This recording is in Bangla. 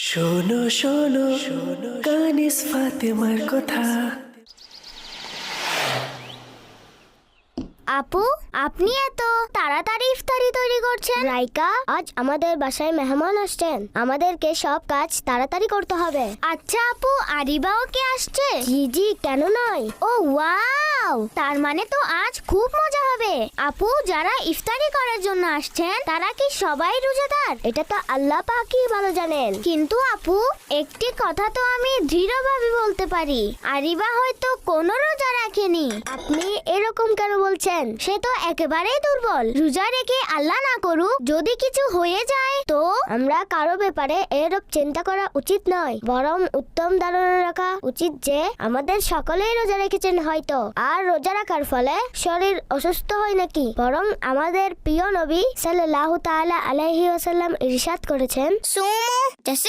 শোনো শোনো শোনো কানিস ফাতেমার কথা। আপু, আপনি এত তাড়াতাড়ি ইফতারি তৈরি করছেন? রাইকা, আজ আমাদের বাসায় মেহমান আসছেন, আমাদেরকে সব কাজ তাড়াতাড়ি করতে হবে। আচ্ছা আপু, আরিবাও কে আসছে? জি জি, কেন নয়। ও ওয়াও, তার মানে তো আজ খুব মজা হবে। আপু, যারা ইফতারি করার জন্য আসছেন তারা কি সবাই রোজাদার? এটা তো আল্লাহ পাকই ভালো জানেন। কিন্তু আপু, একটি কথা তো আমি দৃঢ়ভাবে বলতে পারি, আরিবা হয়তো কোনো রোজা রাখেনি। আপনি এরকম কেন বলছেন? সে তো একেবারেই দুর্বল। রোজা রেখে আল্লাহ না করুক যদি কিছু হয়ে যায় তো? আমরা কারো ব্যাপারে এরকম চিন্তা করা উচিত নয়, বরং উত্তম ধারণা রাখা উচিত যে আমাদের সকলেই রোজা রেখেছেন হয়তো, আর রোজা রাখার ফলে শরীর অসুস্থ হয় নাকি, বরং আমাদের প্রিয় নবী সাল্লাল্লাহু তাআলা আলাইহি ওয়াসাল্লাম ইরশাদ করেছেন, সুমু